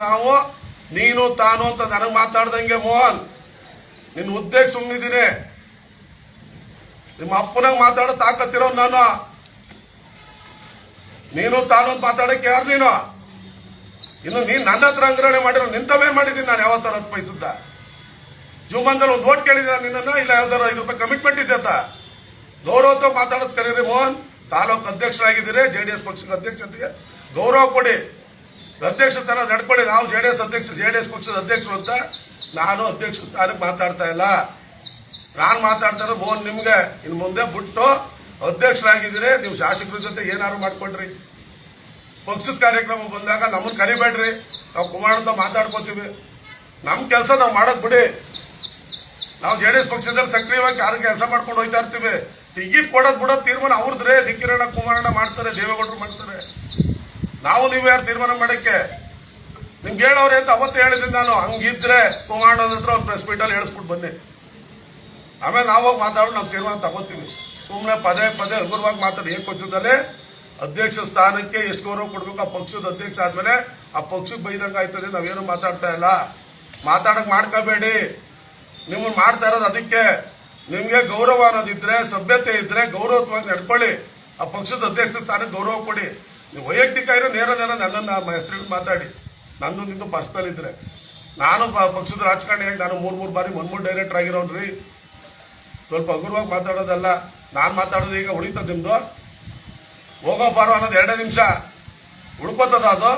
ನಾವು ನೀನು ತಾನು ಅಂತ ನನಗೆ ಮಾತಾಡ್ದಂಗೆ ಮೋಹನ್ ನಿನ್ನ ಹುದ್ದೆಗೆ ಸುಮ್ಮನಿದ್ದೀನಿ. ನಿಮ್ಮ ಅಪ್ಪನಾಗ ಮಾತಾಡೋ ತಾಕತ್ತಿರೋ ನಾನು. ನೀನು ತಾನು ಅಂತ ಮಾತಾಡಕ್ಕೆ ಯಾರು ನೀನು? ಇನ್ನು ನೀನ್ ನನ್ನ ಹತ್ರ ಅಂಗ್ರಹಣೆ ಮಾಡಿರೋ ನಿಂತವೇ ಮಾಡಿದ್ದೀನಿ ನಾನು. ಯಾವತ್ತಾರ 10 ಪೈಸದ ಜೀವಮಾನದಲ್ಲಿ ಒಂದು ಓಟ್ ಕೇಳಿದ್ದೀನಿ ನಿನ್ನ, ಇಲ್ಲ ಯಾವ್ದಾರ 5 ರೂಪಾಯಿ ಕಮಿಟ್ಮೆಂಟ್ ಇದೆ ಅಂತ. ಗೌರವ ಮಾತಾಡೋದು ಕರೀರಿ ಮೋಹನ್. ತಾಲೂಕು ಅಧ್ಯಕ್ಷರಾಗಿದ್ದೀರಿ, JDS ಪಕ್ಷದ ಅಧ್ಯಕ್ಷತೆಗೆ ಗೌರವ ಕೊಡಿ. ಅಧ್ಯಕ್ಷತನ ನಡ್ಕೊಳ್ಳಿ. ನಾವು JDS ಪಕ್ಷದ ಅಧ್ಯಕ್ಷರು ಅಂತ ನಾನು ಅಧ್ಯಕ್ಷ ಸ್ಥಾನಕ್ಕೆ ಮಾತಾಡ್ತಾ ಇಲ್ಲ. ನಾನು ಮಾತಾಡ್ತಾರೆ ಮೋಹನ್ ನಿಮ್ಗೆ ಇನ್ನು ಮುಂದೆ ಬಿಟ್ಟು ಅಧ್ಯಕ್ಷರಾಗಿದ್ದೀರಿ, ನೀವು ಶಾಸಕರ ಜೊತೆ ಏನಾರು ಮಾಡ್ಕೊಂಡ್ರಿ. ಪಕ್ಷದ ಕಾರ್ಯಕ್ರಮ ಬಂದಾಗ ನಮ್ಮನ್ನು ಕರಿಬೇಡ್ರಿ. ನಾವು ಕುಮಾರಣ್ಣ ಮಾತಾಡ್ಕೋತೀವಿ. ನಮ್ಮ ಕೆಲಸ ನಾವು ಮಾಡಕ್ ಬಿಡಿ. ನಾವು JDS ಪಕ್ಷದಲ್ಲಿ ಸಕ್ರಿಯವಾಗಿ ಯಾರು ಕೆಲಸ ಮಾಡ್ಕೊಂಡು ಹೋಗ್ತಾ ಇರ್ತೀವಿ. ಟಿಕೆಟ್ ಕೊಡೋದ್ ಬಿಡೋದ್ ತೀರ್ಮಾನ ಅವ್ರದ್ರೆ. ದಿಕ್ಕಿರಣ್ಣ ಕುಮಾರಣ್ಣ ಮಾಡ್ತಾರೆ, ದೇವೇಗೌಡರು ಮಾಡ್ತಾರೆ. ನಾವು ನೀವು ಯಾರು ತೀರ್ಮಾನ ಮಾಡಕ್ಕೆ? ನಿಮ್ಗೆ ಹೇಳವ್ರೆ ಅಂತ ಅವತ್ತು ಹೇಳಿದ್ದೀನಿ ನಾನು. ಹಂಗಿದ್ರೆ ಕುಮಾರಣ್ಣ ಹತ್ರ ಒಂದು ಪ್ರೆಸ್ ಮೀಟ್ ಅಲ್ಲಿ ಹೇಳಿಸ್ಬಿಟ್ಟು ಬನ್ನಿ. ಆಮೇಲೆ ನಾವು ಮಾತಾಡೋ ನಾವು ತೀರ್ಮಾನ ತಗೋತೀವಿ. ಸುಮ್ಮನೆ ಪದೇ ಹಗುರವಾಗಿ ಮಾತಾಡಿ. ಪಕ್ಷದಲ್ಲಿ ಅಧ್ಯಕ್ಷ ಸ್ಥಾನಕ್ಕೆ ಎಷ್ಟು ಗೌರವ ಕೊಡ್ಬೇಕು, ಆ ಪಕ್ಷದ ಅಧ್ಯಕ್ಷ ಆದ್ಮೇಲೆ ಆ ಪಕ್ಷಕ್ಕೆ ಬೈದಂಗ ಆಯ್ತದೆ. ನಾವೇನು ಮಾತಾಡ್ತಾ ಇಲ್ಲ. ಮಾತಾಡಕ್ ಮಾಡ್ಕೋಬೇಡಿ. ನಿಮ್ಮನ್ನ ಮಾಡ್ತಾ ಇರೋದು ಅದಕ್ಕೆ. ನಿಮ್ಗೆ ಗೌರವ ಅನ್ನೋದಿದ್ರೆ, ಸಭ್ಯತೆ ಇದ್ರೆ ಗೌರವವಾಗಿ ನಡ್ಕೊಳ್ಳಿ. ಆ ಪಕ್ಷದ ಅಧ್ಯಕ್ಷ ಸ್ಥಾನಕ್ಕೆ ಗೌರವ ಕೊಡಿ. ನೀವು ವೈಯಕ್ತಿಕ ಇರೋ ನೇರ ನನ್ನನ್ನು ಹೆಸರು ಮಾತಾಡಿ. ನಂದು ನಿಂದು ಪರ್ಸನಲ್ ಇದ್ರೆ. ನಾನು ಪಕ್ಷದ ರಾಜಕಾರಣಿಯಾಗಿ ನಾನು 3 ಬಾರಿ ಡೈರೆಕ್ಟರ್ ಆಗಿರೋನ್ರಿ. ಸ್ವಲ್ಪ ಹಗುರವಾಗಿ ಮಾತಾಡೋದಲ್ಲ. ನಾನು ಮಾತಾಡೋದು ಈಗ ಉಳಿತದ ನಿಮ್ದು. ಹೋಗೋ ಬಾರೋ ಅನ್ನೋದು 2 ನಿಮಿಷ ಉಳ್ಕೋತದ ಅದು.